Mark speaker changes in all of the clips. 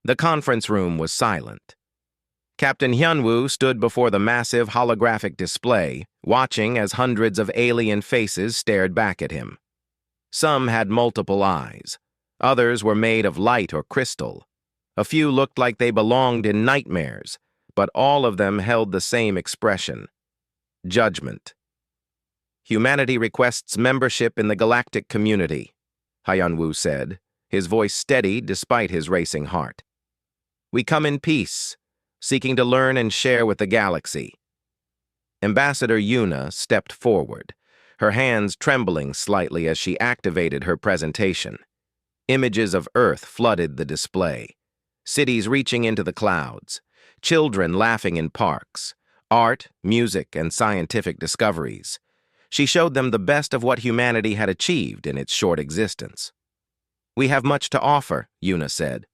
Speaker 1: The conference room was silent. Captain Hyunwoo stood before the massive holographic display, watching as hundreds of alien faces stared back at him. Some had multiple eyes. Others were made of light or crystal. A few looked like they belonged in nightmares, but all of them held the same expression: judgment. "Humanity requests membership in the galactic community," Hyunwoo said, his voice steady despite his racing heart. "We come in peace, seeking to learn and share with the galaxy." Ambassador Yuna stepped forward, her hands trembling slightly as she activated her presentation. Images of Earth flooded the display. Cities reaching into the clouds, children laughing in parks, art, music, and scientific discoveries. She showed them the best of what humanity had achieved in its short existence. "We have much to offer," Yuna said.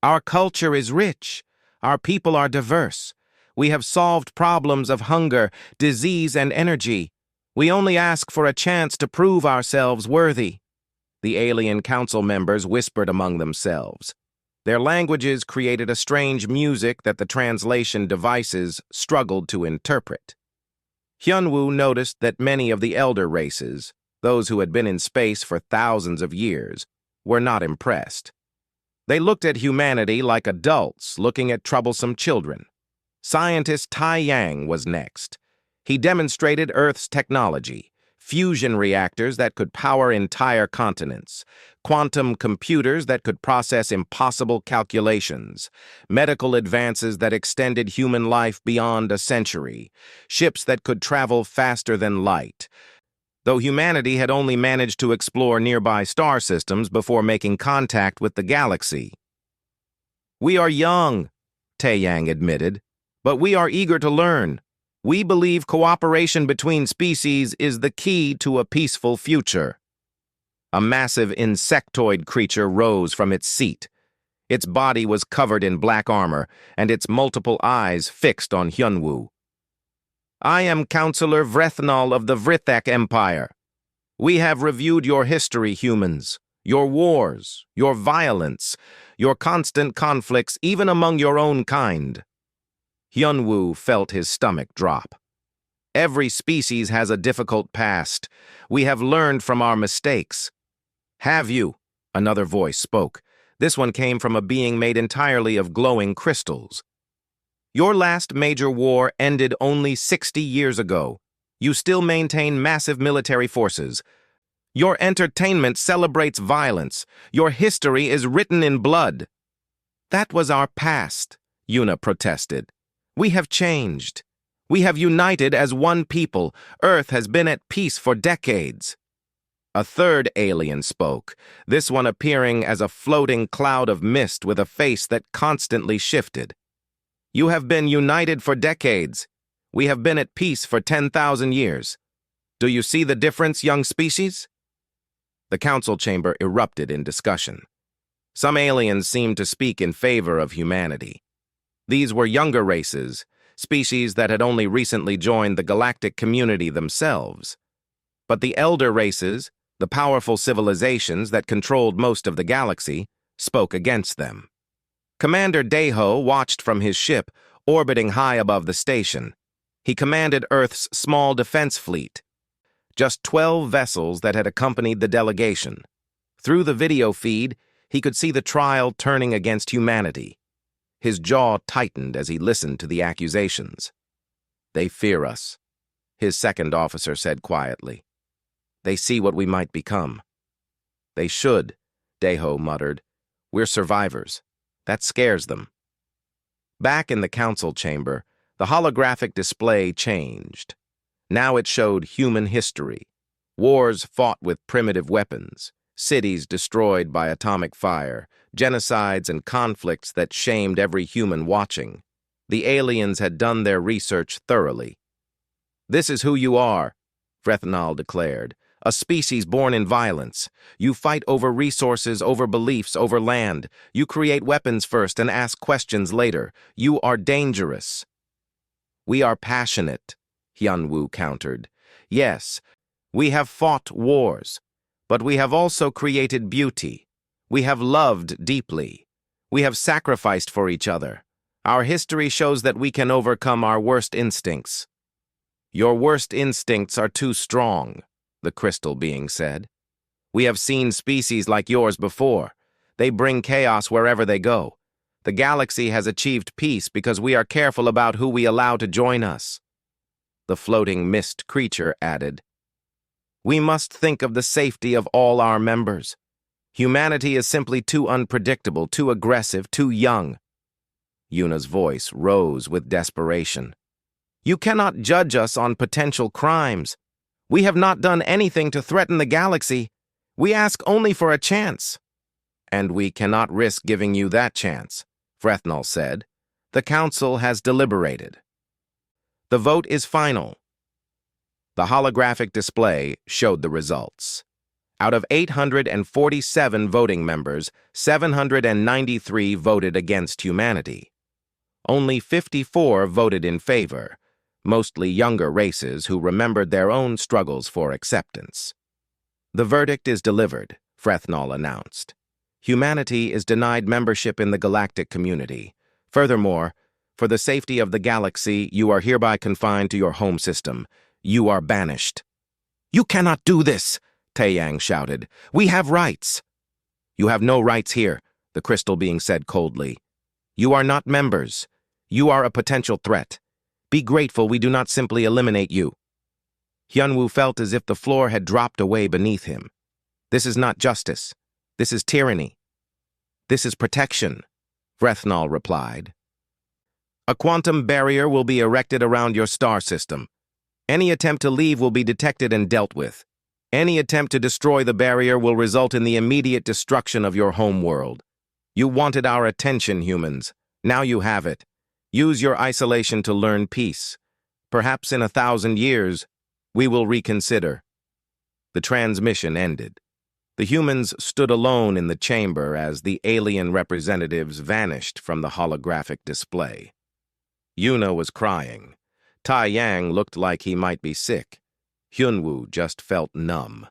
Speaker 1: "Our culture is rich. Our people are diverse. We have solved problems of hunger, disease, and energy. We only ask for a chance to prove ourselves worthy." The alien council members whispered among themselves. Their languages created a strange music that the translation devices struggled to interpret. Hyunwoo noticed that many of the elder races, those who had been in space for thousands of years, were not impressed. They looked at humanity like adults looking at troublesome children. Scientist Tai Yang was next. He demonstrated Earth's technology: fusion reactors that could power entire continents, quantum computers that could process impossible calculations, medical advances that extended human life beyond a century, ships that could travel faster than light, though humanity had only managed to explore nearby star systems before making contact with the galaxy. "We are young," Taeyang admitted, "but we are eager to learn. We believe cooperation between species is the key to a peaceful future." A massive insectoid creature rose from its seat. Its body was covered in black armor, and its multiple eyes fixed on Hyunwoo. "I am Counselor Vrethnal of the Vrithak Empire. We have reviewed your history, humans, your wars, your violence, your constant conflicts even among your own kind." Hyunwoo felt his stomach drop. "Every species has a difficult past. We have learned from our mistakes." "Have you?" Another voice spoke. This one came from a being made entirely of glowing crystals. "Your last major war ended only 60 years ago. You still maintain massive military forces. Your entertainment celebrates violence. Your history is written in blood." "That was our past," Yuna protested. "We have changed. We have united as one people. Earth has been at peace for decades." A third alien spoke, this one appearing as a floating cloud of mist with a face that constantly shifted. "You have been united for decades. We have been at peace for 10,000 years. Do you see the difference, young species?" The council chamber erupted in discussion. Some aliens seemed to speak in favor of humanity. These were younger races, species that had only recently joined the galactic community themselves. But the elder races, the powerful civilizations that controlled most of the galaxy, spoke against them. Commander Daeho watched from his ship, orbiting high above the station. He commanded Earth's small defense fleet, just 12 vessels that had accompanied the delegation. Through the video feed, he could see the trial turning against humanity. His jaw tightened as he listened to the accusations. "They fear us," his second officer said quietly. "They see what we might become." "They should," Daeho muttered. "We're survivors. That scares them." Back in the council chamber, the holographic display changed. Now it showed human history. Wars fought with primitive weapons, cities destroyed by atomic fire, genocides and conflicts that shamed every human watching. The aliens had done their research thoroughly. "This is who you are," Vrethnal declared. "A species born in violence. You fight over resources, over beliefs, over land. You create weapons first and ask questions later. You are dangerous." "We are passionate," Hyunwoo countered. "Yes, we have fought wars, but we have also created beauty. We have loved deeply. We have sacrificed for each other. Our history shows that we can overcome our worst instincts. Your worst instincts are too strong, the crystal being said. We have seen species like yours before. They bring chaos wherever they go. The galaxy has achieved peace because we are careful about who we allow to join us. The floating mist creature added, We must think of the safety of all our members. Humanity is simply too unpredictable, too aggressive, too young. Yuna's voice rose with desperation. You cannot judge us on potential crimes. We have not done anything to threaten the galaxy. We ask only for a chance. And we cannot risk giving you that chance, Frethnall said. The council has deliberated. The vote is final. The holographic display showed the results. Out of 847 voting members, 793 voted against humanity. Only 54 voted in favor, mostly younger races who remembered their own struggles for acceptance. The verdict is delivered, Frethnall announced. Humanity is denied membership in the galactic community. Furthermore, for the safety of the galaxy, you are hereby confined to your home system. You are banished. You cannot do this, Taeyang shouted. We have rights. You have no rights here, the crystal being said coldly. You are not members. You are a potential threat. Be grateful we do not simply eliminate you. Hyunwoo felt as if the floor had dropped away beneath him. This is not justice. This is tyranny. This is protection, Frethnall replied. A quantum barrier will be erected around your star system. Any attempt to leave will be detected and dealt with. Any attempt to destroy the barrier will result in the immediate destruction of your home world. You wanted our attention, humans. Now you have it. Use your isolation to learn peace. Perhaps in 1,000 years, we will reconsider. The transmission ended. The humans stood alone in the chamber as the alien representatives vanished from the holographic display. Yuna was crying. Taeyang looked like he might be sick. Hyunwoo just felt numb.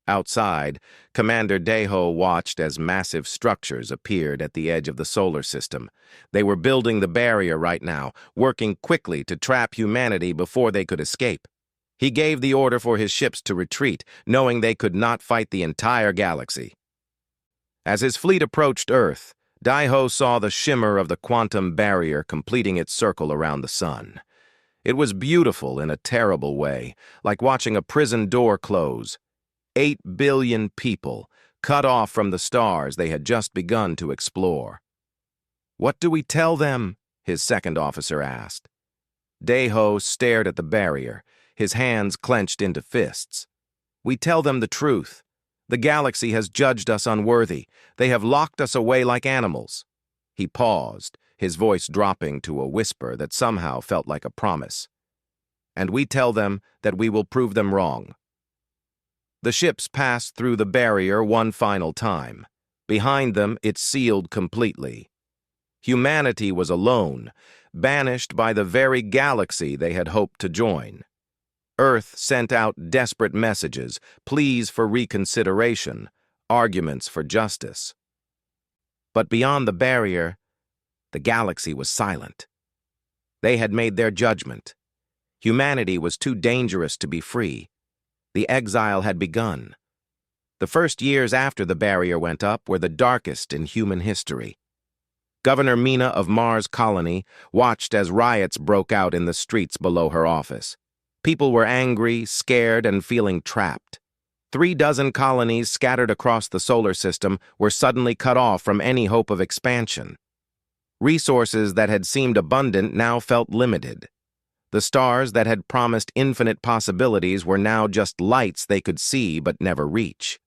Speaker 1: Outside, Commander Daeho watched as massive structures appeared at the edge of the solar system. They were building the barrier right now, working quickly to trap humanity before they could escape. He gave the order for his ships to retreat, knowing they could not fight the entire galaxy. As his fleet approached Earth, Daeho saw the shimmer of the quantum barrier completing its circle around the sun. It was beautiful in a terrible way, like watching a prison door close. 8 billion people, cut off from the stars they had just begun to explore. What do we tell them? His second officer asked. Daeho stared at the barrier, his hands clenched into fists. We tell them the truth. The galaxy has judged us unworthy. They have locked us away like animals. He paused, his voice dropping to a whisper that somehow felt like a promise. And we tell them that we will prove them wrong. The ships passed through the barrier one final time. Behind them, it sealed completely. Humanity was alone, banished by the very galaxy they had hoped to join. Earth sent out desperate messages, pleas for reconsideration, arguments for justice. But beyond the barrier, the galaxy was silent. They had made their judgment. Humanity was too dangerous to be free. The exile had begun. The first years after the barrier went up were the darkest in human history. Governor Mina of Mars Colony watched as riots broke out in the streets below her office. People were angry, scared, and feeling trapped. 36 colonies scattered across the solar system were suddenly cut off from any hope of expansion. Resources that had seemed abundant now felt limited. The stars that had promised infinite possibilities were now just lights they could see but never reach.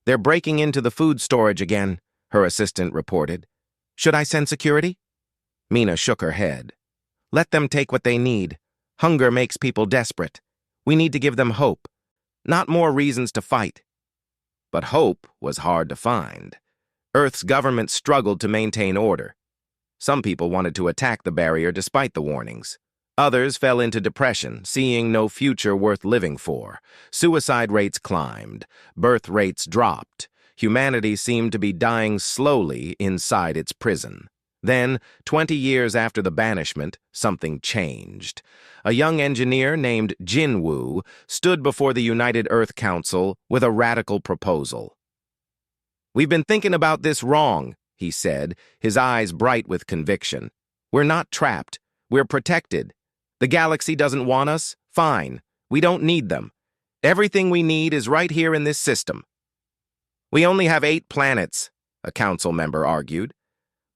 Speaker 1: They're breaking into the food storage again, her assistant reported. Should I send security? Mina shook her head. Let them take what they need. Hunger makes people desperate. We need to give them hope, not more reasons to fight. But hope was hard to find. Earth's government struggled to maintain order. Some people wanted to attack the barrier despite the warnings. Others fell into depression, seeing no future worth living for. Suicide rates climbed. Birth rates dropped. Humanity seemed to be dying slowly inside its prison. Then, 20 years after the banishment, something changed. A young engineer named Jinwoo stood before the United Earth Council with a radical proposal. "We've been thinking about this wrong," he said, his eyes bright with conviction. "We're not trapped. We're protected. The galaxy doesn't want us? Fine. We don't need them. Everything we need is right here in this system." "We only have 8 planets," a council member argued.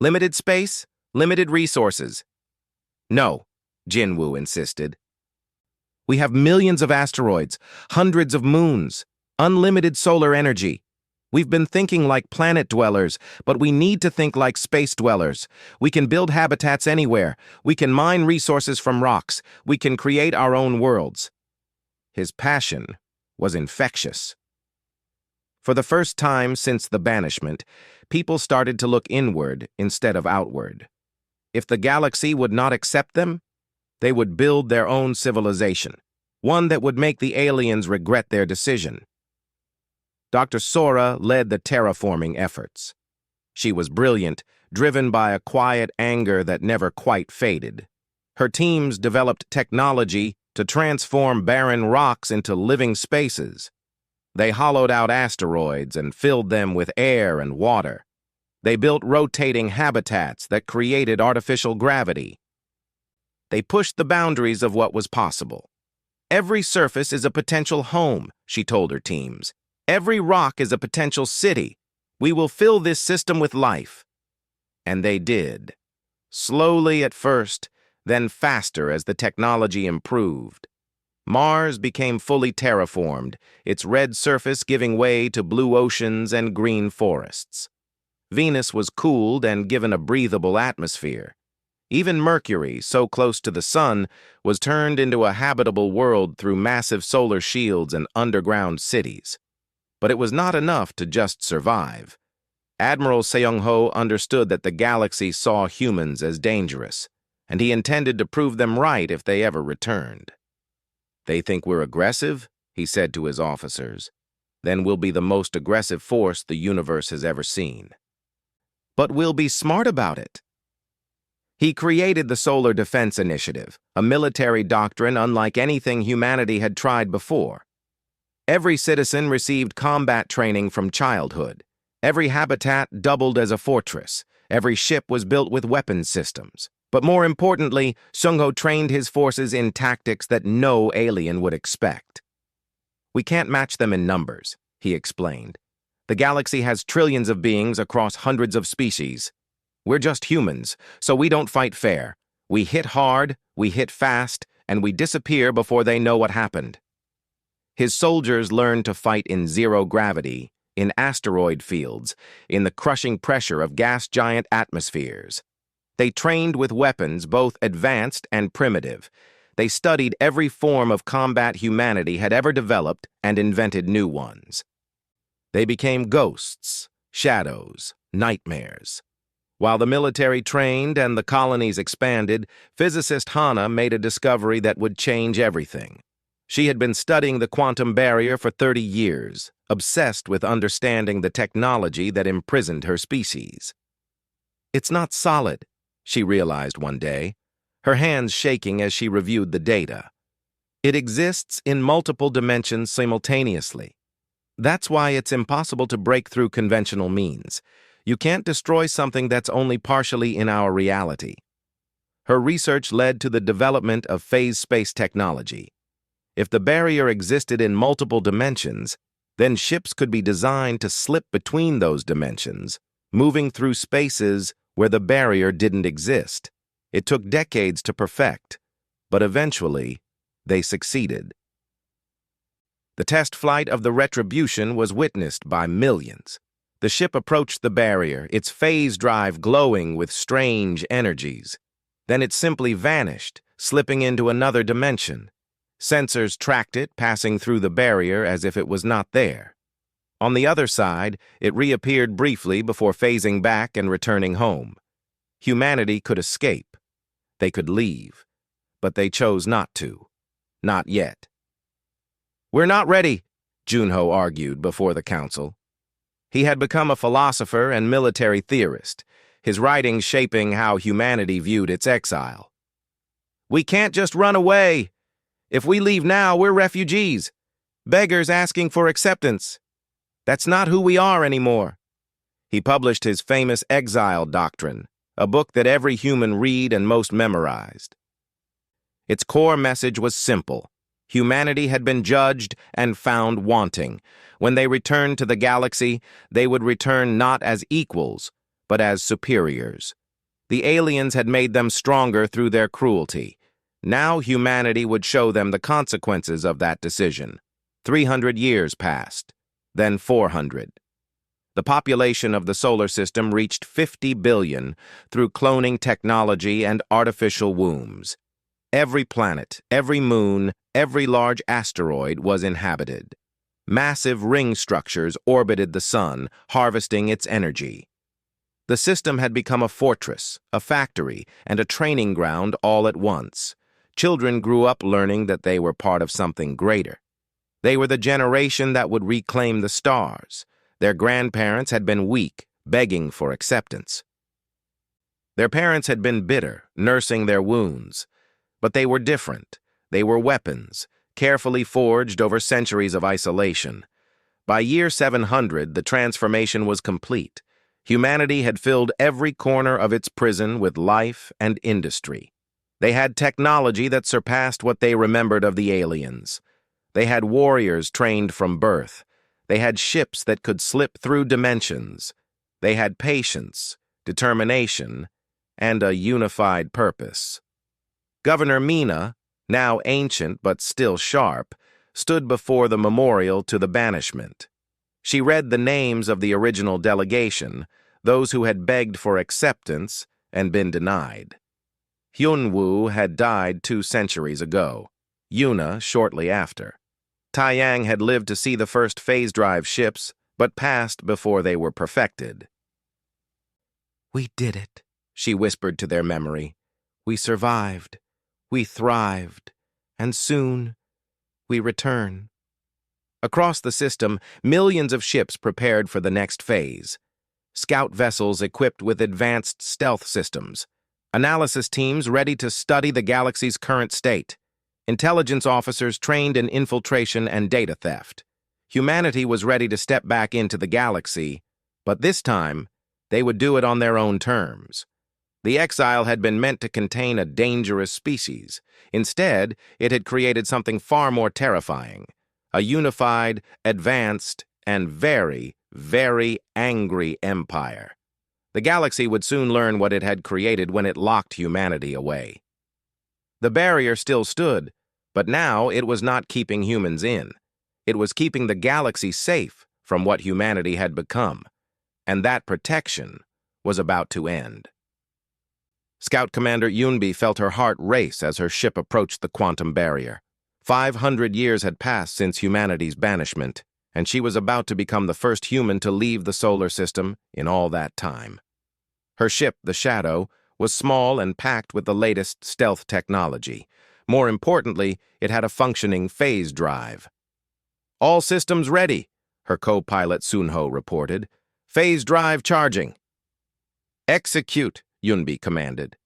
Speaker 1: "Limited space, limited resources." "No," Jinwoo insisted. "We have millions of asteroids, hundreds of moons, unlimited solar energy. We've been thinking like planet dwellers, but we need to think like space dwellers. We can build habitats anywhere. We can mine resources from rocks. We can create our own worlds." His passion was infectious. For the first time since the banishment, people started to look inward instead of outward. If the galaxy would not accept them, they would build their own civilization, one that would make the aliens regret their decision. Dr. Sora led the terraforming efforts. She was brilliant, driven by a quiet anger that never quite faded. Her teams developed technology to transform barren rocks into living spaces. They hollowed out asteroids and filled them with air and water. They built rotating habitats that created artificial gravity. They pushed the boundaries of what was possible. "Every surface is a potential home," she told her teams. "Every rock is a potential city. We will fill this system with life." And they did. Slowly at first, then faster as the technology improved. Mars became fully terraformed, its red surface giving way to blue oceans and green forests. Venus was cooled and given a breathable atmosphere. Even Mercury, so close to the sun, was turned into a habitable world through massive solar shields and underground cities. But it was not enough to just survive. Admiral Seung-ho understood that the galaxy saw humans as dangerous, and he intended to prove them right if they ever returned. "They think we're aggressive," he said to his officers. "Then we'll be the most aggressive force the universe has ever seen. But we'll be smart about it." He created the Solar Defense Initiative, a military doctrine unlike anything humanity had tried before. Every citizen received combat training from childhood. Every habitat doubled as a fortress. Every ship was built with weapons systems. But more importantly, Seung-ho trained his forces in tactics that no alien would expect. "We can't match them in numbers," he explained. "The galaxy has trillions of beings across hundreds of species. We're just humans, so we don't fight fair. We hit hard, we hit fast, and we disappear before they know what happened." His soldiers learned to fight in zero gravity, in asteroid fields, in the crushing pressure of gas giant atmospheres. They trained with weapons both advanced and primitive. They studied every form of combat humanity had ever developed and invented new ones. They became ghosts, shadows, nightmares. While the military trained and the colonies expanded, physicist Hana made a discovery that would change everything. She had been studying the quantum barrier for 30 years, obsessed with understanding the technology that imprisoned her species. "It's not solid," she realized one day, her hands shaking as she reviewed the data. "It exists in multiple dimensions simultaneously. That's why it's impossible to break through conventional means. You can't destroy something that's only partially in our reality." Her research led to the development of phase space technology. If the barrier existed in multiple dimensions, then ships could be designed to slip between those dimensions, moving through spaces where the barrier didn't exist. It took decades to perfect, but eventually, they succeeded. The test flight of the Retribution was witnessed by millions. The ship approached the barrier, its phase drive glowing with strange energies. Then it simply vanished, slipping into another dimension. Sensors tracked it, passing through the barrier as if it was not there. On the other side, it reappeared briefly before phasing back and returning home. Humanity could escape. They could leave. But they chose not to. Not yet. "We're not ready," Junho argued before the council. He had become a philosopher and military theorist, his writings shaping how humanity viewed its exile. "We can't just run away. If we leave now, we're refugees, beggars asking for acceptance. That's not who we are anymore." He published his famous Exile Doctrine, a book that every human read and most memorized. Its core message was simple. Humanity had been judged and found wanting. When they returned to the galaxy, they would return not as equals, but as superiors. The aliens had made them stronger through their cruelty. Now humanity would show them the consequences of that decision. 300 years passed, then 400. The population of the solar system reached 50 billion through cloning technology and artificial wombs. Every planet, every moon, every large asteroid was inhabited. Massive ring structures orbited the sun, harvesting its energy. The system had become a fortress, a factory, and a training ground all at once. Children grew up learning that they were part of something greater. They were the generation that would reclaim the stars. Their grandparents had been weak, begging for acceptance. Their parents had been bitter, nursing their wounds. But they were different. They were weapons, carefully forged over centuries of isolation. By year 700, the transformation was complete. Humanity had filled every corner of its prison with life and industry. They had technology that surpassed what they remembered of the aliens. They had warriors trained from birth. They had ships that could slip through dimensions. They had patience, determination, and a unified purpose. Governor Mina, now ancient but still sharp, stood before the memorial to the banishment. She read the names of the original delegation, those who had begged for acceptance and been denied. Hyunwoo had died 2 centuries ago, Yuna shortly after. Taiyang had lived to see the first phase drive ships, but passed before they were perfected. "We did it," she whispered to their memory. "We survived. We thrived. And soon, we return." Across the system, millions of ships prepared for the next phase. Scout vessels equipped with advanced stealth systems. Analysis teams ready to study the galaxy's current state. Intelligence officers trained in infiltration and data theft. Humanity was ready to step back into the galaxy, but this time, they would do it on their own terms. The exile had been meant to contain a dangerous species. Instead, it had created something far more terrifying. A unified, advanced, and very, very angry empire. The galaxy would soon learn what it had created when it locked humanity away. The barrier still stood, but now it was not keeping humans in. It was keeping the galaxy safe from what humanity had become, and that protection was about to end. Scout Commander Yunbi felt her heart race as her ship approached the quantum barrier. 500 years had passed since humanity's banishment, and she was about to become the first human to leave the solar system in all that time. Her ship, the Shadow, was small and packed with the latest stealth technology. More importantly, it had a functioning phase drive. "All systems ready," her co-pilot Sunho reported. "Phase drive charging." "Execute," Yunbi commanded.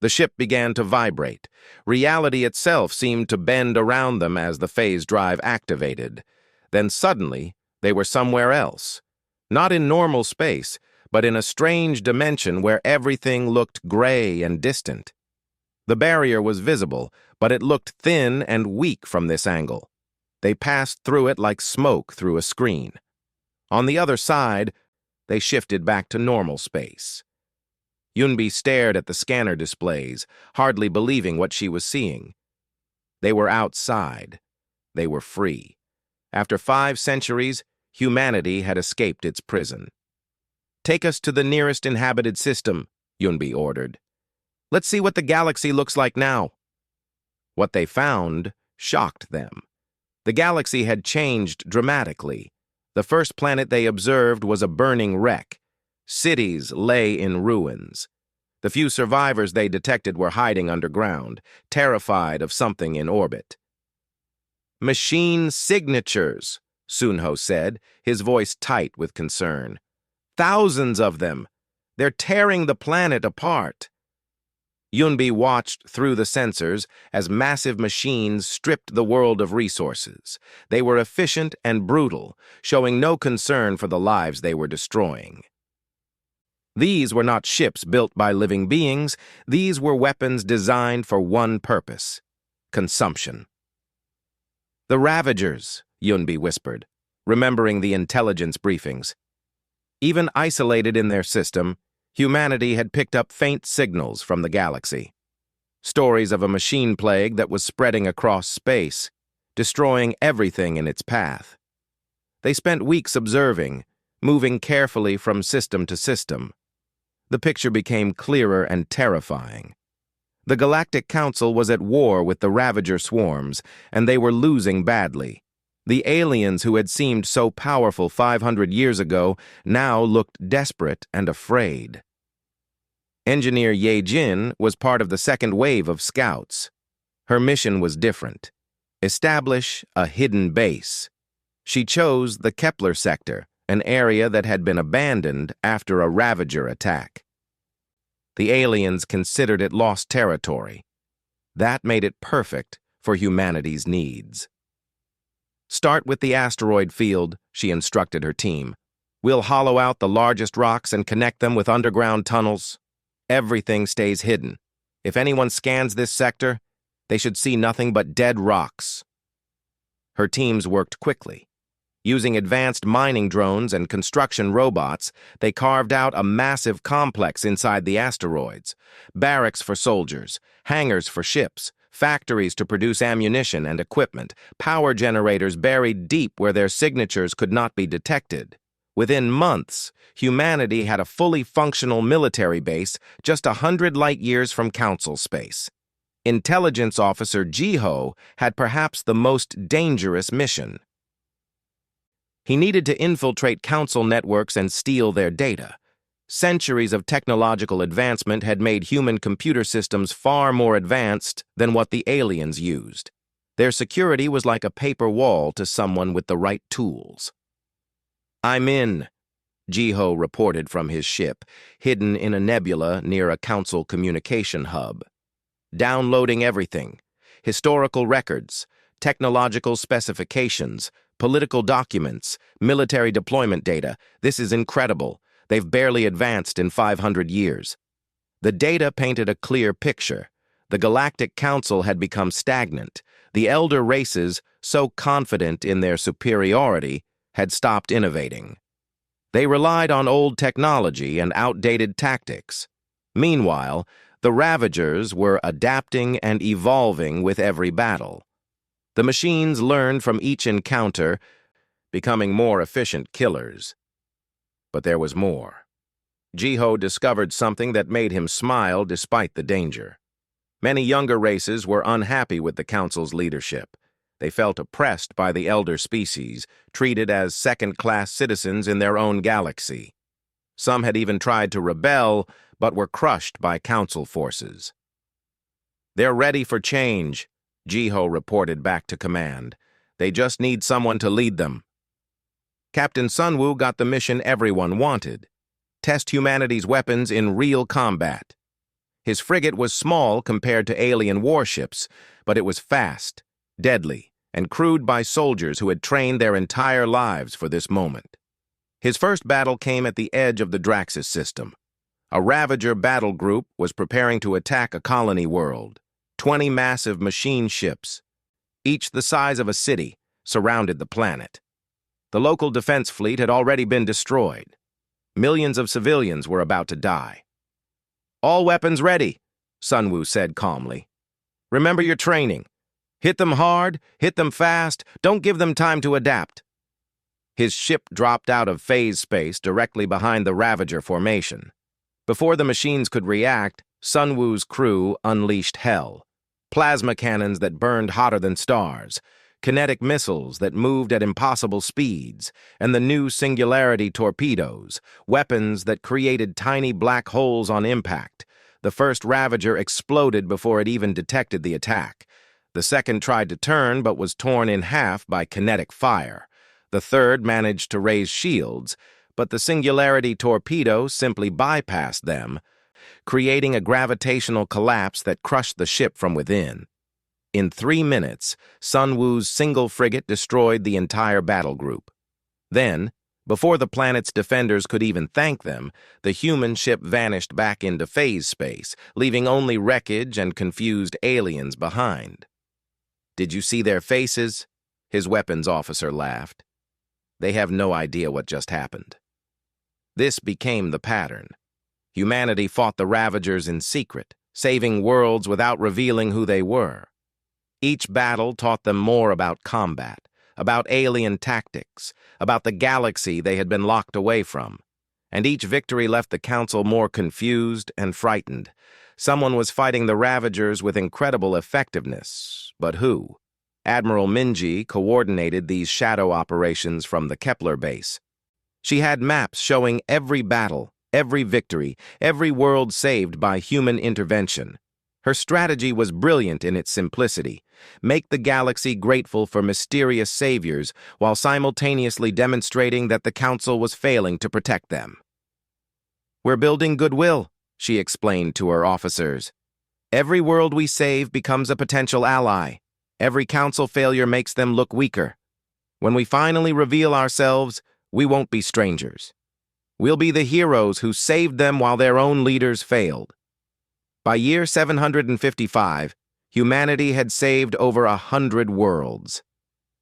Speaker 1: The ship began to vibrate. Reality itself seemed to bend around them as the phase drive activated. Then suddenly, they were somewhere else. Not in normal space, but in a strange dimension where everything looked gray and distant. The barrier was visible, but it looked thin and weak from this angle. They passed through it like smoke through a screen. On the other side, they shifted back to normal space. Yunbi stared at the scanner displays, hardly believing what she was seeing. They were outside. They were free. After 5 centuries, humanity had escaped its prison. "Take us to the nearest inhabited system," Yunbi ordered. "Let's see what the galaxy looks like now." What they found shocked them. The galaxy had changed dramatically. The first planet they observed was a burning wreck. Cities lay in ruins. The few survivors they detected were hiding underground, terrified of something in orbit. "Machine signatures," Sunho said, his voice tight with concern. "Thousands of them! They're tearing the planet apart." Yunbi watched through the sensors as massive machines stripped the world of resources. They were efficient and brutal, showing no concern for the lives they were destroying. These were not ships built by living beings. These were weapons designed for one purpose: consumption. "The Ravagers," Yunbi whispered, remembering the intelligence briefings. Even isolated in their system, humanity had picked up faint signals from the galaxy. Stories of a machine plague that was spreading across space, destroying everything in its path. They spent weeks observing, moving carefully from system to system. The picture became clearer and terrifying. The Galactic Council was at war with the Ravager swarms, and they were losing badly. The aliens who had seemed so powerful 500 years ago now looked desperate and afraid. Engineer Ye Jin was part of the second wave of scouts. Her mission was different: establish a hidden base. She chose the Kepler sector, an area that had been abandoned after a Ravager attack. The aliens considered it lost territory. That made it perfect for humanity's needs. "Start with the asteroid field," she instructed her team. "We'll hollow out the largest rocks and connect them with underground tunnels. Everything stays hidden. If anyone scans this sector, they should see nothing but dead rocks." Her teams worked quickly. Using advanced mining drones and construction robots, they carved out a massive complex inside the asteroids: barracks for soldiers, hangars for ships, factories to produce ammunition and equipment, power generators buried deep where their signatures could not be detected. Within months, humanity had a fully functional military base just 100 light-years from Council space. Intelligence Officer Jiho had perhaps the most dangerous mission. He needed to infiltrate Council networks and steal their data. Centuries of technological advancement had made human computer systems far more advanced than what the aliens used. Their security was like a paper wall to someone with the right tools. "I'm in," Jiho reported from his ship, hidden in a nebula near a Council communication hub. "Downloading everything: historical records, technological specifications, political documents, military deployment data. This is incredible. They've barely advanced in 500 years. The data painted a clear picture. The Galactic Council had become stagnant. The elder races, so confident in their superiority, had stopped innovating. They relied on old technology and outdated tactics. Meanwhile, the Ravagers were adapting and evolving with every battle. The machines learned from each encounter, becoming more efficient killers. But there was more. Jiho discovered something that made him smile despite the danger. Many younger races were unhappy with the Council's leadership. They felt oppressed by the elder species, treated as second-class citizens in their own galaxy. Some had even tried to rebel, but were crushed by Council forces. "They're ready for change," Jiho reported back to command. "They just need someone to lead them." Captain Sunwoo got the mission everyone wanted: test humanity's weapons in real combat. His frigate was small compared to alien warships, but it was fast, deadly, and crewed by soldiers who had trained their entire lives for this moment. His first battle came at the edge of the Draxis system. A Ravager battle group was preparing to attack a colony world. 20 massive machine ships, each the size of a city, surrounded the planet. The local defense fleet had already been destroyed. Millions of civilians were about to die. "All weapons ready," Sunwoo said calmly. "Remember your training. Hit them hard, hit them fast, don't give them time to adapt." His ship dropped out of phase space directly behind the Ravager formation. Before the machines could react, Sunwoo's crew unleashed hell. Plasma cannons that burned hotter than stars, kinetic missiles that moved at impossible speeds, and the new singularity torpedoes, weapons that created tiny black holes on impact. The first Ravager exploded before it even detected the attack. The second tried to turn but was torn in half by kinetic fire. The third managed to raise shields, but the singularity torpedo simply bypassed them, creating a gravitational collapse that crushed the ship from within. In 3 minutes, Sun Wu's single frigate destroyed the entire battle group. Then, before the planet's defenders could even thank them, the human ship vanished back into phase space, leaving only wreckage and confused aliens behind. "Did you see their faces?" His weapons officer laughed. "They have no idea what just happened." This became the pattern. Humanity fought the Ravagers in secret, saving worlds without revealing who they were. Each battle taught them more about combat, about alien tactics, about the galaxy they had been locked away from. And each victory left the Council more confused and frightened. Someone was fighting the Ravagers with incredible effectiveness, but who? Admiral Minji coordinated these shadow operations from the Kepler base. She had maps showing every battle, every victory, every world saved by human intervention. Her strategy was brilliant in its simplicity: make the galaxy grateful for mysterious saviors while simultaneously demonstrating that the Council was failing to protect them. "We're building goodwill," she explained to her officers. "Every world we save becomes a potential ally. Every Council failure makes them look weaker. When we finally reveal ourselves, we won't be strangers. We'll be the heroes who saved them while their own leaders failed." By year 755, humanity had saved over 100 worlds.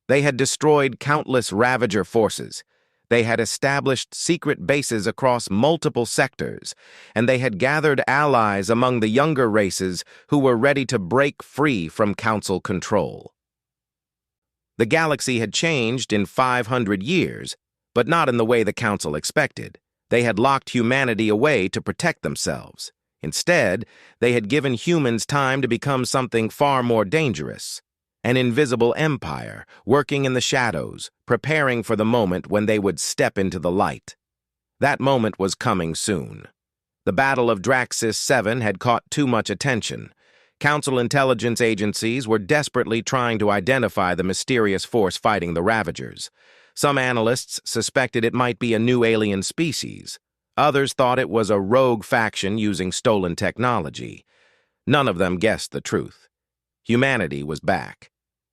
Speaker 1: They had destroyed countless Ravager forces. They had established secret bases across multiple sectors, and they had gathered allies among the younger races who were ready to break free from Council control. The galaxy had changed in 500 years, but not in the way the Council expected. They had locked humanity away to protect themselves. Instead, they had given humans time to become something far more dangerous: an invisible empire, working in the shadows, preparing for the moment when they would step into the light. That moment was coming soon. The Battle of Draxis 7 had caught too much attention. Council intelligence agencies were desperately trying to identify the mysterious force fighting the Ravagers. Some analysts suspected it might be a new alien species. Others thought it was a rogue faction using stolen technology. None of them guessed the truth. Humanity was back.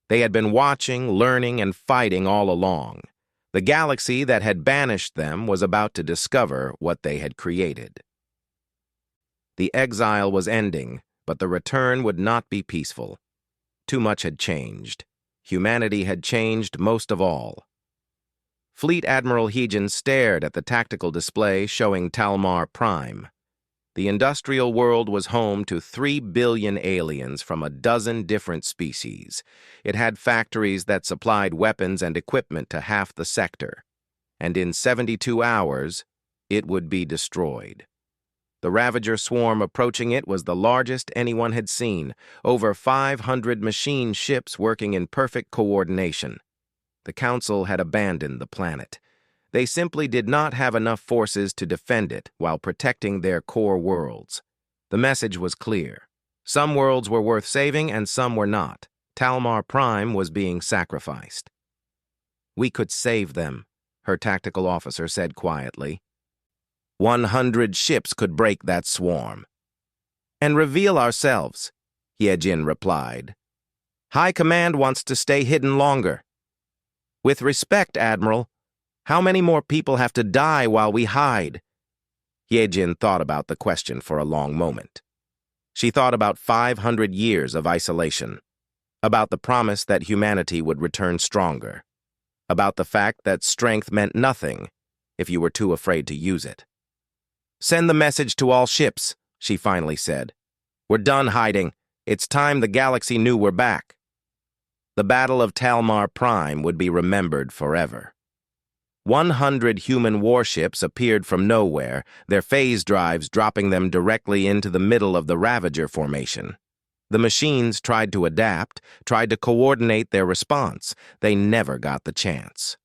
Speaker 1: They had been watching, learning, and fighting all along. The galaxy that had banished them was about to discover what they had created. The exile was ending, but the return would not be peaceful. Too much had changed. Humanity had changed most of all. Fleet Admiral Heejin stared at the tactical display showing Talmar Prime. The industrial world was home to 3 billion aliens from a dozen different species. It had factories that supplied weapons and equipment to half the sector. And in 72 hours, it would be destroyed. The Ravager swarm approaching it was the largest anyone had seen, over 500 machine ships working in perfect coordination. The Council had abandoned the planet. They simply did not have enough forces to defend it while protecting their core worlds. The message was clear. Some worlds were worth saving and some were not. Talmar Prime was being sacrificed. "We could save them," her tactical officer said quietly. 100 ships could break that swarm. "And reveal ourselves," Yejin replied. "High Command wants to stay hidden longer." "With respect, Admiral, how many more people have to die while we hide?" Yejin thought about the question for a long moment. She thought about 500 years of isolation, about the promise that humanity would return stronger, about the fact that strength meant nothing if you were too afraid to use it. "Send the message to all ships," she finally said. "We're done hiding. It's time the galaxy knew we're back." The Battle of Talmar Prime would be remembered forever. 100 human warships appeared from nowhere, their phase drives dropping them directly into the middle of the Ravager formation. The machines tried to adapt, tried to coordinate their response. They never got the chance.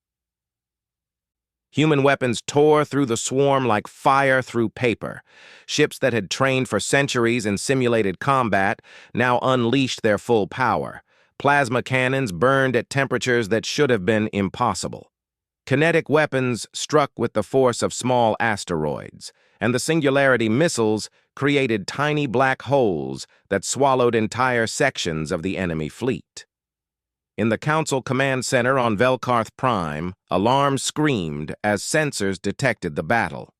Speaker 1: Human weapons tore through the swarm like fire through paper. Ships that had trained for centuries in simulated combat now unleashed their full power. Plasma cannons burned at temperatures that should have been impossible. Kinetic weapons struck with the force of small asteroids, and the Singularity missiles created tiny black holes that swallowed entire sections of the enemy fleet. In the Council Command Center on Velkarth Prime, alarms screamed as sensors detected the battle.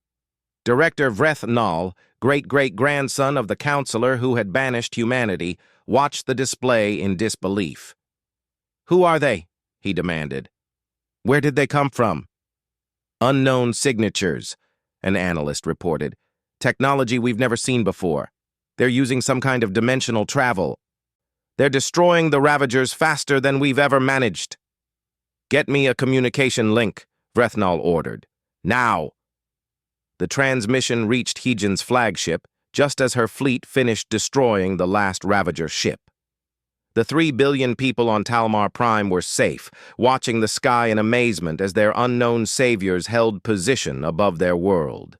Speaker 1: Director Vrethnal, great-great-grandson of the counselor who had banished humanity, watched the display in disbelief. "Who are they?" he demanded. "Where did they come from?" "Unknown signatures," an analyst reported. "Technology we've never seen before. They're using some kind of dimensional travel. They're destroying the Ravagers faster than we've ever managed." "Get me a communication link," Vrethnal ordered. "Now!" The transmission reached Heejin's flagship just as her fleet finished destroying the last Ravager ship. The 3 billion people on Talmar Prime were safe, watching the sky in amazement as their unknown saviors held position above their world.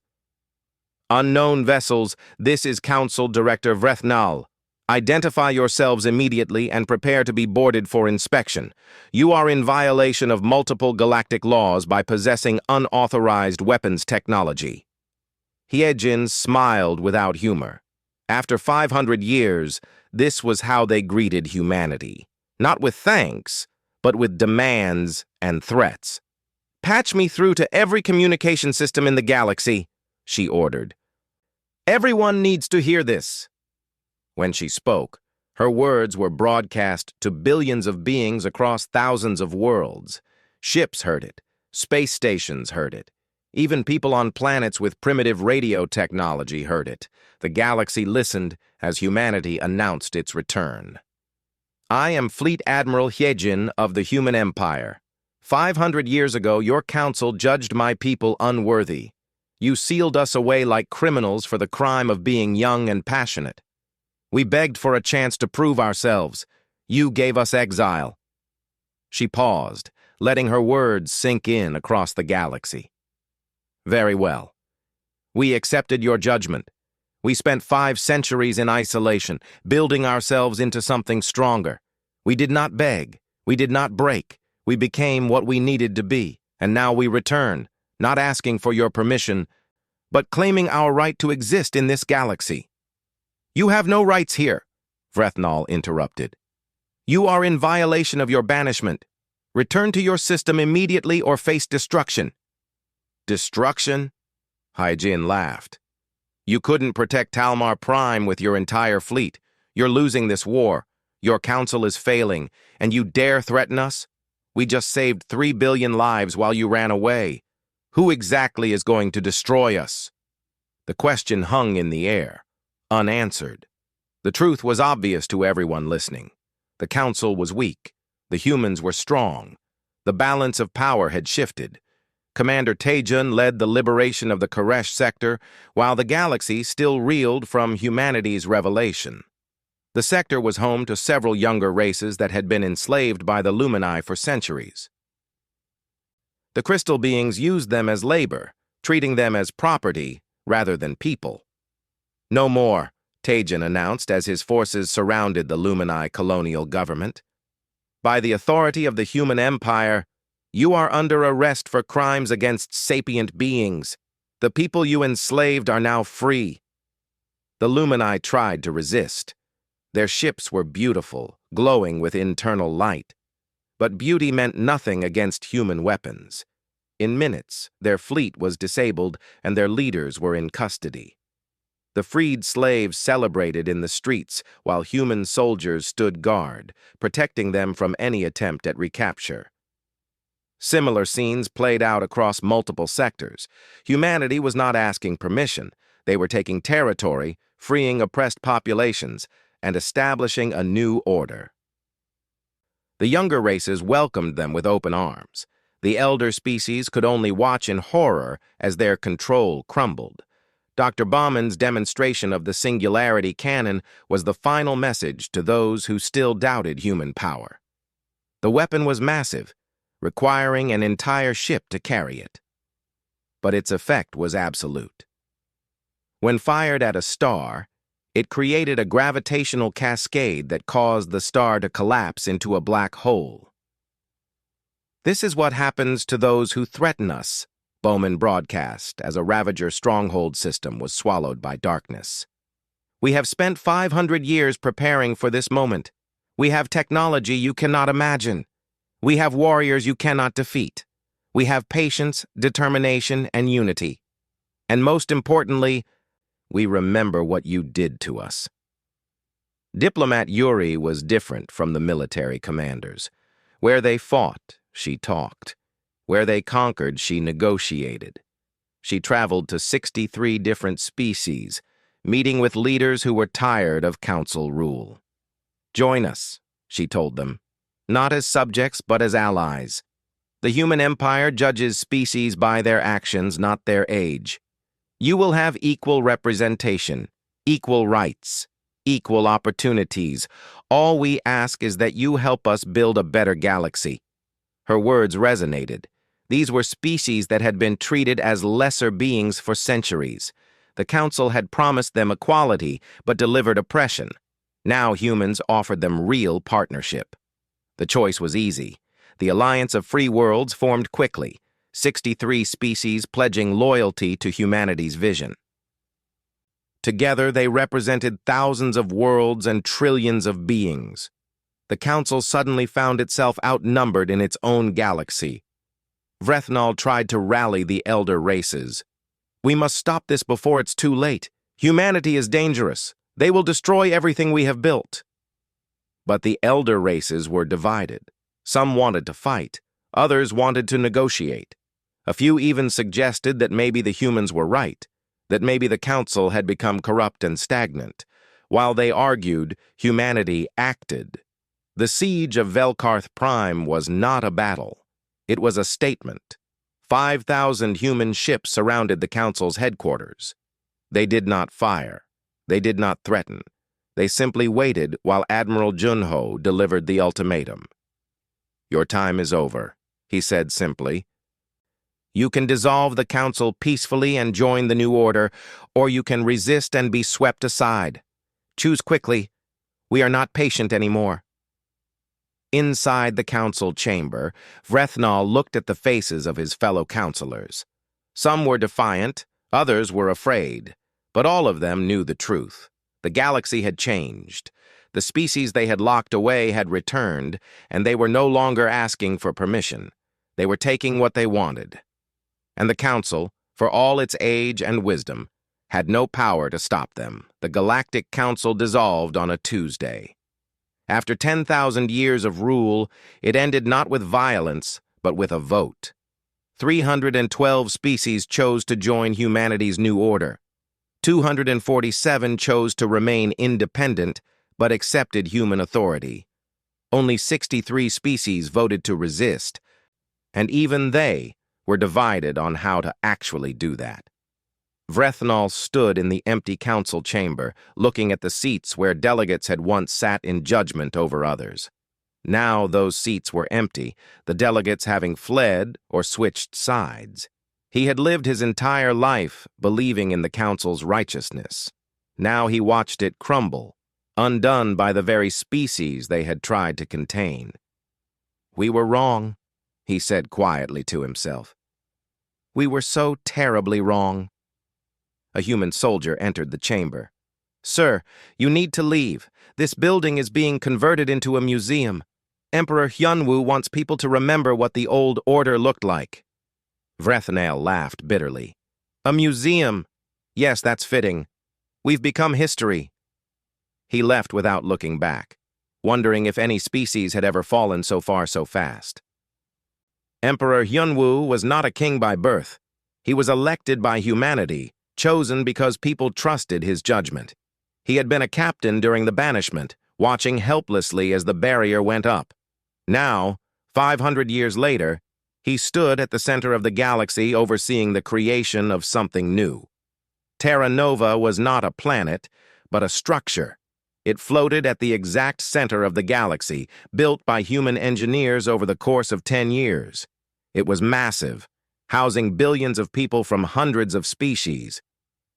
Speaker 1: "Unknown vessels, this is Council Director Vrethnal. Identify yourselves immediately and prepare to be boarded for inspection. You are in violation of multiple galactic laws by possessing unauthorized weapons technology." Heejin smiled without humor. After 500 years, this was how they greeted humanity. Not with thanks, but with demands and threats. "Patch me through to every communication system in the galaxy," she ordered. "Everyone needs to hear this." When she spoke, her words were broadcast to billions of beings across thousands of worlds. Ships heard it. Space stations heard it. Even people on planets with primitive radio technology heard it. The galaxy listened as humanity announced its return. "I am Fleet Admiral Heejin of the Human Empire. 500 years ago, your council judged my people unworthy. You sealed us away like criminals for the crime of being young and passionate. We begged for a chance to prove ourselves. You gave us exile." She paused, letting her words sink in across the galaxy. "Very well. We accepted your judgment. We spent 5 centuries in isolation, building ourselves into something stronger. We did not beg. We did not break. We became what we needed to be, and now we return, not asking for your permission, but claiming our right to exist in this galaxy." "You have no rights here," Vrethnal interrupted. "You are in violation of your banishment. Return to your system immediately or face destruction." "Destruction?" Heejin laughed. "You couldn't protect Talmar Prime with your entire fleet. You're losing this war. Your council is failing, and you dare threaten us? We just saved 3 billion lives while you ran away. Who exactly is going to destroy us?" The question hung in the air, unanswered. The truth was obvious to everyone listening. The council was weak. The humans were strong. The balance of power had shifted. Commander Taejun led the liberation of the Koresh sector, while the galaxy still reeled from humanity's revelation. The sector was home to several younger races that had been enslaved by the Lumini for centuries. The crystal beings used them as labor, treating them as property rather than people. "No more," Taejun announced as his forces surrounded the Lumini colonial government. "By the authority of the Human Empire, you are under arrest for crimes against sapient beings. The people you enslaved are now free." The Lumini tried to resist. Their ships were beautiful, glowing with internal light. But beauty meant nothing against human weapons. In minutes, their fleet was disabled and their leaders were in custody. The freed slaves celebrated in the streets while human soldiers stood guard, protecting them from any attempt at recapture. Similar scenes played out across multiple sectors. Humanity was not asking permission. They were taking territory, freeing oppressed populations, and establishing a new order. The younger races welcomed them with open arms. The elder species could only watch in horror as their control crumbled. Dr. Bauman's demonstration of the Singularity Cannon was the final message to those who still doubted human power. The weapon was massive, requiring an entire ship to carry it. But its effect was absolute. When fired at a star, it created a gravitational cascade that caused the star to collapse into a black hole. This is what happens to those who threaten us, Bowman broadcast as a Ravager stronghold system was swallowed by darkness. We have spent 500 years preparing for this moment. We have technology you cannot imagine. We have warriors you cannot defeat. We have patience, determination, and unity. And most importantly, we remember what you did to us. Diplomat Yuri was different from the military commanders. Where they fought, she talked. Where they conquered, she negotiated. She traveled to 63 different species, meeting with leaders who were tired of council rule. Join us, she told them, not as subjects but as allies. The human empire judges species by their actions, not their age. You will have equal representation, equal rights, equal opportunities. All we ask is that you help us build a better galaxy. Her words resonated. These were species that had been treated as lesser beings for centuries. The council had promised them equality, but delivered oppression. Now humans offered them real partnership. The choice was easy. The Alliance of Free Worlds formed quickly, 63 species pledging loyalty to humanity's vision. Together, they represented thousands of worlds and trillions of beings. The council suddenly found itself outnumbered in its own galaxy. Vrethnal tried to rally the elder races. We must stop this before it's too late. Humanity is dangerous. They will destroy everything we have built. But the elder races were divided. Some wanted to fight. Others wanted to negotiate. A few even suggested that maybe the humans were right, that maybe the council had become corrupt and stagnant. While they argued, humanity acted. The siege of Velkarth Prime was not a battle. It was a statement. 5,000 human ships surrounded the council's headquarters. They did not fire. They did not threaten. They simply waited while Admiral Junho delivered the ultimatum. Your time is over, he said simply. You can dissolve the council peacefully and join the new order, or you can resist and be swept aside. Choose quickly. We are not patient anymore. Inside the council chamber, Vrethnal looked at the faces of his fellow councilors. Some were defiant, others were afraid, but all of them knew the truth. The galaxy had changed. The species they had locked away had returned, and they were no longer asking for permission. They were taking what they wanted. And the council, for all its age and wisdom, had no power to stop them. The Galactic Council dissolved on a Tuesday. After 10,000 years of rule, it ended not with violence, but with a vote. 312 species chose to join humanity's new order. 247 chose to remain independent, but accepted human authority. Only 63 species voted to resist, and even they were divided on how to actually do that. Vrethnal stood in the empty council chamber, looking at the seats where delegates had once sat in judgment over others. Now those seats were empty, the delegates having fled or switched sides. He had lived his entire life believing in the council's righteousness. Now he watched it crumble, undone by the very species they had tried to contain. We were wrong, he said quietly to himself. We were so terribly wrong. A human soldier entered the chamber. Sir, you need to leave. This building is being converted into a museum. Emperor Hyunwoo wants people to remember what the old order looked like. Vrethnal laughed bitterly. A museum? Yes, that's fitting. We've become history. He left without looking back, wondering if any species had ever fallen so far so fast. Emperor Hyunwoo was not a king by birth. He was elected by humanity, chosen because people trusted his judgment. He had been a captain during the banishment, watching helplessly as the barrier went up. Now, 500 years later, he stood at the center of the galaxy overseeing the creation of something new. Terra Nova was not a planet, but a structure. It floated at the exact center of the galaxy, built by human engineers over the course of 10 years. It was massive, housing billions of people from hundreds of species.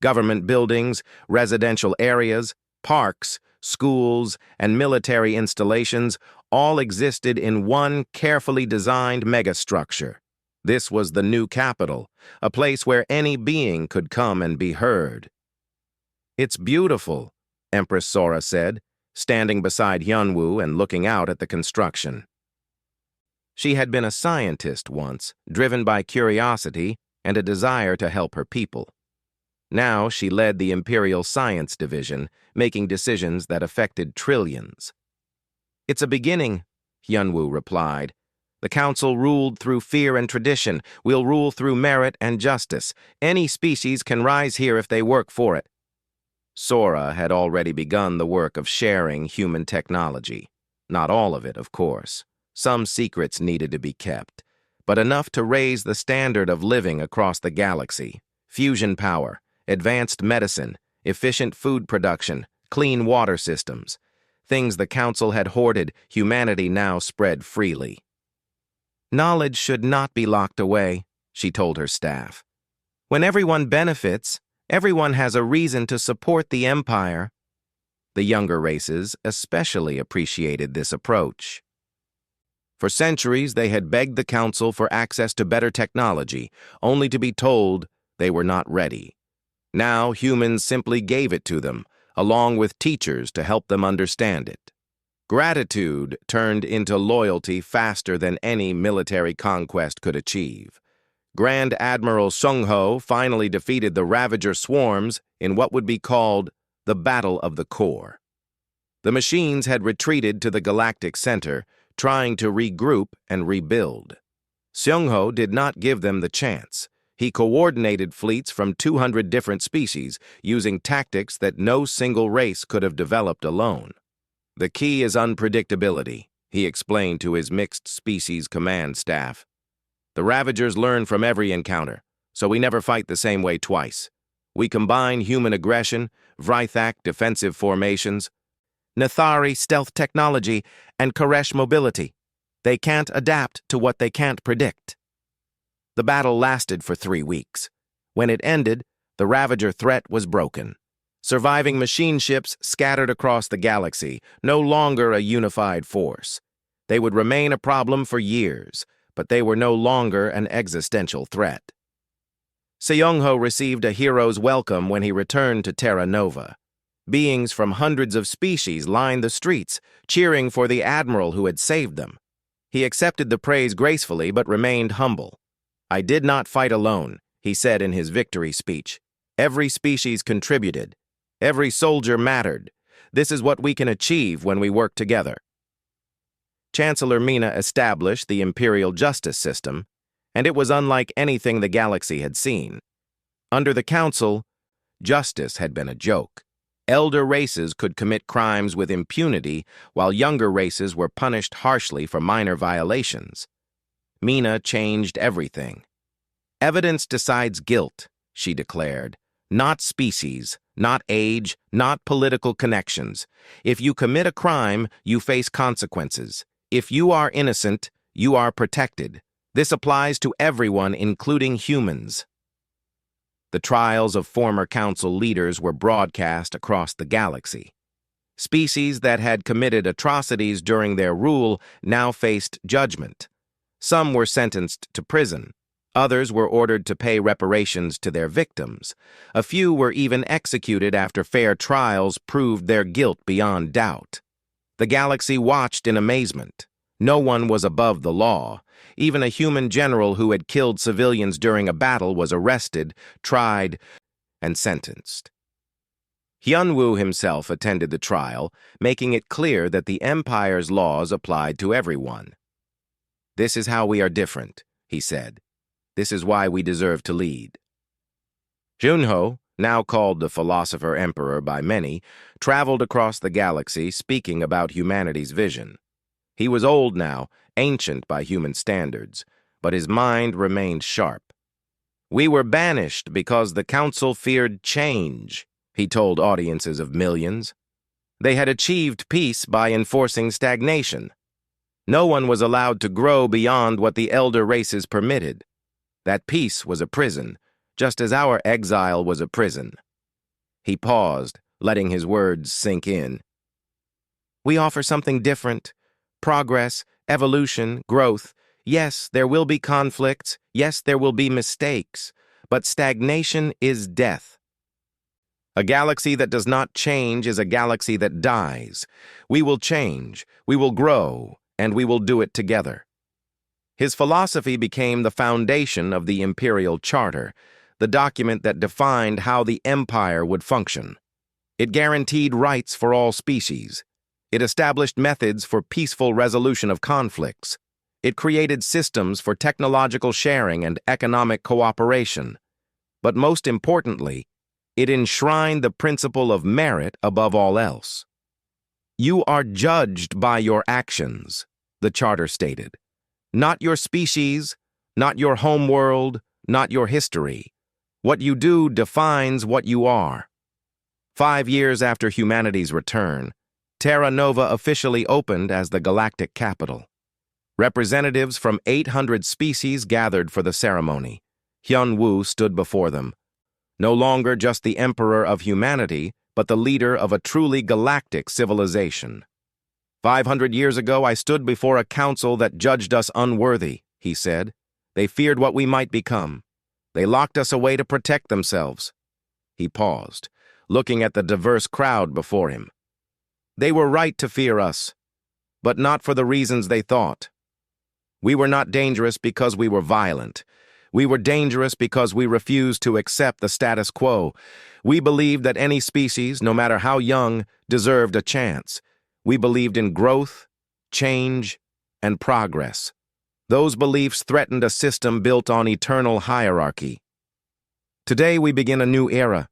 Speaker 1: Government buildings, residential areas, parks, schools, and military installations all existed in one carefully designed megastructure. This was the new capital, a place where any being could come and be heard. "It's beautiful," Empress Sora said, standing beside Hyunwoo and looking out at the construction. She had been a scientist once, driven by curiosity and a desire to help her people. Now she led the Imperial Science Division, making decisions that affected trillions. "It's a beginning," Hyunwoo replied. "The Council ruled through fear and tradition. We'll rule through merit and justice. Any species can rise here if they work for it." Sora had already begun the work of sharing human technology. Not all of it, of course. Some secrets needed to be kept, but enough to raise the standard of living across the galaxy. Fusion power, advanced medicine, efficient food production, clean water systems. Things the Council had hoarded, humanity now spread freely. "Knowledge should not be locked away," she told her staff. "When everyone benefits, everyone has a reason to support the Empire." The younger races especially appreciated this approach. For centuries, they had begged the Council for access to better technology, only to be told they were not ready. Now humans simply gave it to them, along with teachers to help them understand it. Gratitude turned into loyalty faster than any military conquest could achieve. Grand Admiral Sung-ho finally defeated the Ravager swarms in what would be called the Battle of the Core. The machines had retreated to the galactic center, trying to regroup and rebuild. Sung-ho did not give them the chance. He coordinated fleets from 200 different species, using tactics that no single race could have developed alone. "The key is unpredictability," he explained to his mixed species command staff. "The Ravagers learn from every encounter, so we never fight the same way twice. We combine human aggression, Vrithak defensive formations, Nathari stealth technology, and Koresh mobility. They can't adapt to what they can't predict." The battle lasted for 3 weeks. When it ended, the Ravager threat was broken. Surviving machine ships scattered across the galaxy, no longer a unified force. They would remain a problem for years, but they were no longer an existential threat. Seong-ho received a hero's welcome when he returned to Terra Nova. Beings from hundreds of species lined the streets, cheering for the admiral who had saved them. He accepted the praise gracefully but remained humble. "I did not fight alone," he said in his victory speech. "Every species contributed. Every soldier mattered. This is what we can achieve when we work together." Chancellor Mina established the imperial justice system, and it was unlike anything the galaxy had seen. Under the Council, justice had been a joke. Elder races could commit crimes with impunity, while younger races were punished harshly for minor violations. Mina changed everything. "Evidence decides guilt," she declared. "Not species, not age, not political connections. If you commit a crime, you face consequences. If you are innocent, you are protected. This applies to everyone, including humans." The trials of former Council leaders were broadcast across the galaxy. Species that had committed atrocities during their rule now faced judgment. Some were sentenced to prison. Others were ordered to pay reparations to their victims. A few were even executed after fair trials proved their guilt beyond doubt. The galaxy watched in amazement. No one was above the law. Even a human general who had killed civilians during a battle was arrested, tried, and sentenced. Hyunwoo himself attended the trial, making it clear that the Empire's laws applied to everyone. "This is how we are different," he said. "This is why we deserve to lead." Junho, now called the Philosopher Emperor by many, traveled across the galaxy speaking about humanity's vision. He was old now, ancient by human standards, but his mind remained sharp. "We were banished because the Council feared change," he told audiences of millions. They had achieved peace by enforcing stagnation. No one was allowed to grow beyond what the elder races permitted. That peace was a prison, just as our exile was a prison. He paused, letting his words sink in. We offer something different. Progress, evolution, growth. Yes, there will be conflicts. Yes, there will be mistakes. But stagnation is death. A galaxy that does not change is a galaxy that dies. We will change, we will grow, and we will do it together. His philosophy became the foundation of the Imperial Charter, the document that defined how the Empire would function. It guaranteed rights for all species. It established methods for peaceful resolution of conflicts. It created systems for technological sharing and economic cooperation. But most importantly, it enshrined the principle of merit above all else. You are judged by your actions, the Charter stated. Not your species, not your homeworld, not your history. What you do defines what you are. 5 years after humanity's return, Terra Nova officially opened as the galactic capital. Representatives from 800 species gathered for the ceremony. Hyun-woo stood before them. No longer just the emperor of humanity, but the leader of a truly galactic civilization. 500 years ago, I stood before a council that judged us unworthy, he said. They feared what we might become. They locked us away to protect themselves. He paused, looking at the diverse crowd before him. They were right to fear us, but not for the reasons they thought. We were not dangerous because we were violent. We were dangerous because we refused to accept the status quo. We believed that any species, no matter how young, deserved a chance. We believed in growth, change, and progress. Those beliefs threatened a system built on eternal hierarchy. Today we begin a new era,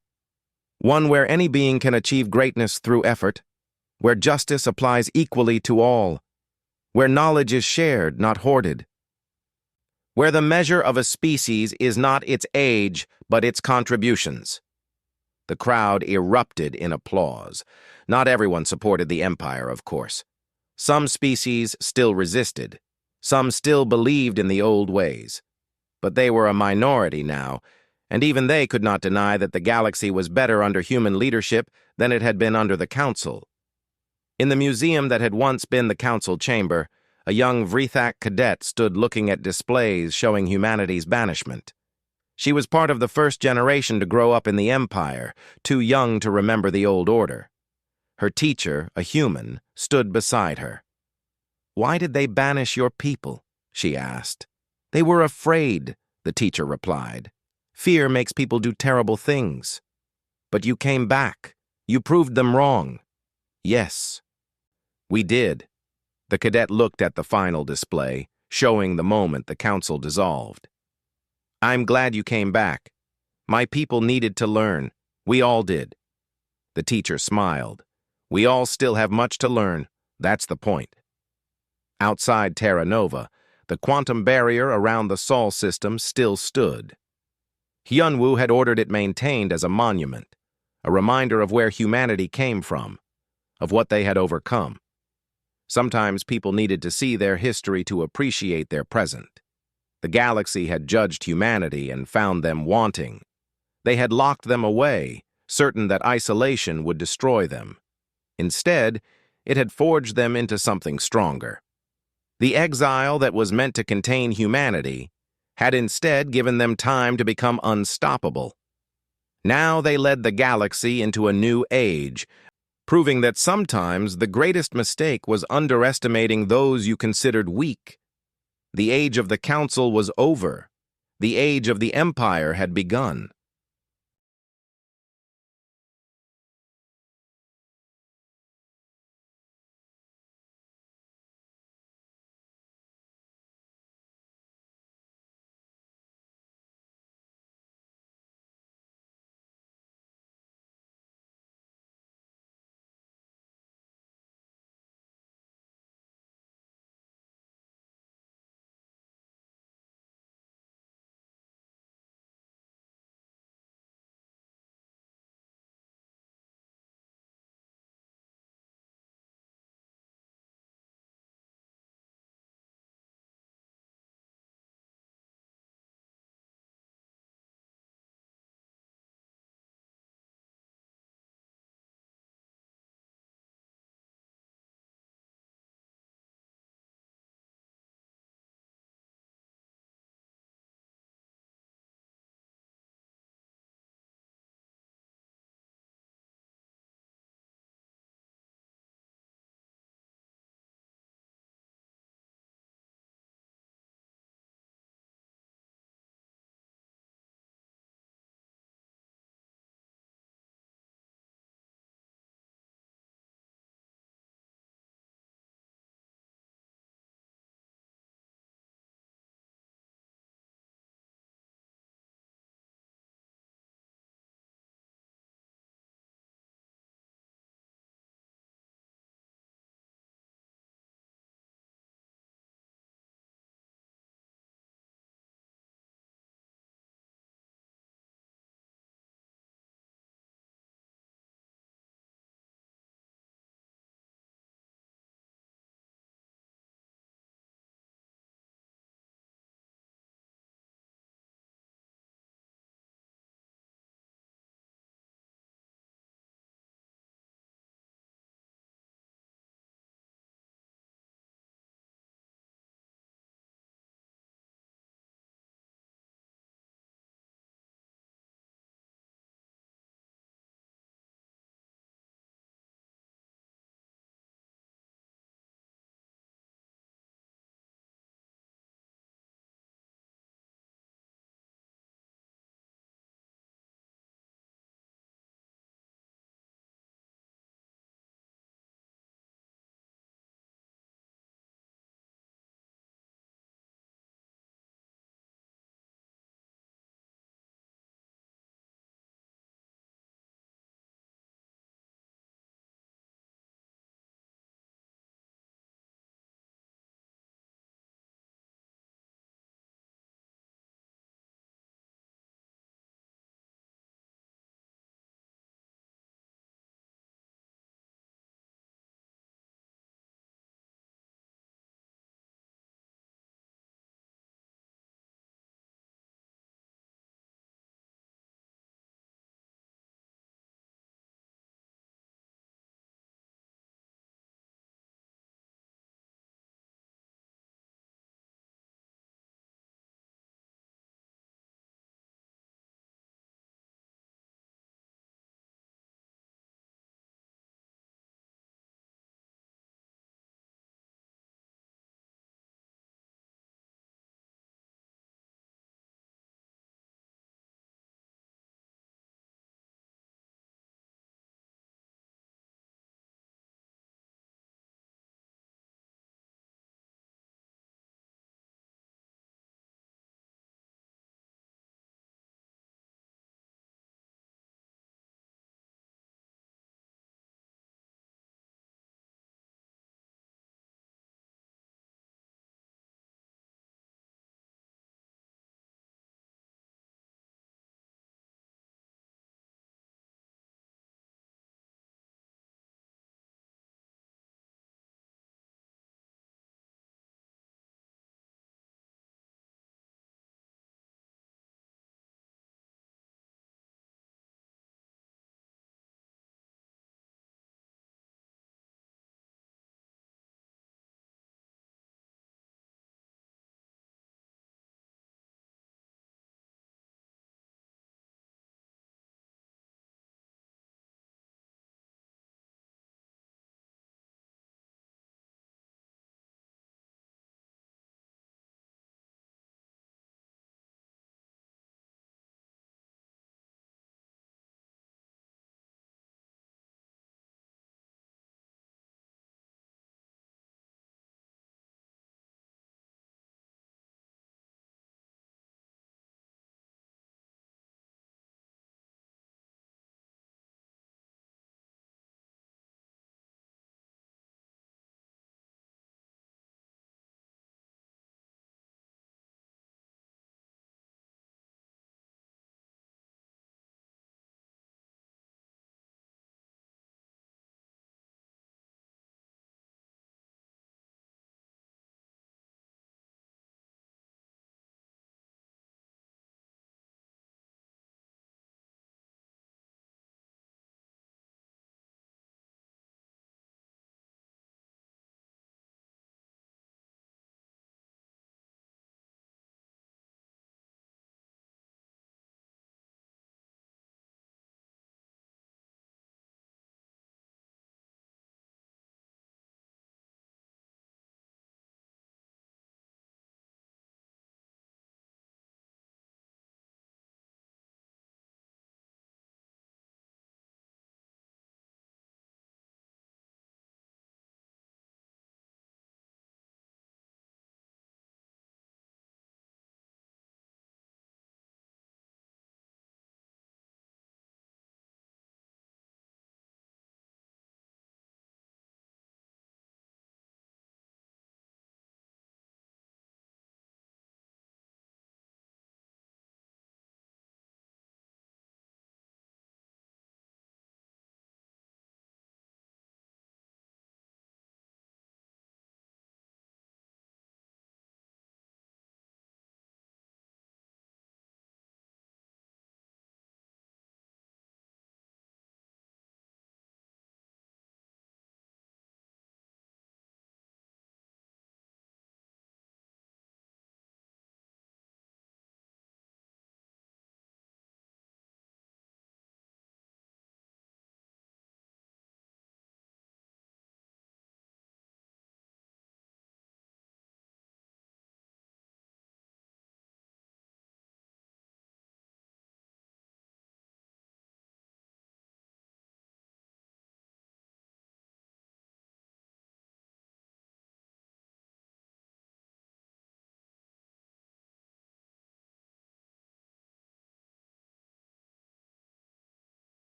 Speaker 1: one where any being can achieve greatness through effort, where justice applies equally to all, where knowledge is shared, not hoarded, where the measure of a species is not its age, but its contributions. The crowd erupted in applause. Not everyone supported the Empire, of course. Some species still resisted. Some still believed in the old ways. But they were a minority now, and even they could not deny that the galaxy was better under human leadership than it had been under the Council. In the museum that had once been the Council chamber, a young Vrithak cadet stood looking at displays showing humanity's banishment. She was part of the first generation to grow up in the Empire, too young to remember the old order. Her teacher, a human, stood beside her. "Why did they banish your people?" she asked. "They were afraid," the teacher replied. "Fear makes people do terrible things. But you came back. You proved them wrong." "Yes, we did." The cadet looked at the final display, showing the moment the council dissolved. "I'm glad you came back. My people needed to learn. We all did." The teacher smiled. "We all still have much to learn. That's the point." Outside Terra Nova, the quantum barrier around the Sol system still stood. Hyun-woo had ordered it maintained as a monument, a reminder of where humanity came from, of what they had overcome. Sometimes people needed to see their history to appreciate their present. The galaxy had judged humanity and found them wanting. They had locked them away, certain that isolation would destroy them. Instead, it had forged them into something stronger. The exile that was meant to contain humanity had instead given them time to become unstoppable. Now they led the galaxy into a new age, proving that sometimes the greatest mistake was underestimating those you considered weak. The age of the Council was over. The age of the Empire had begun.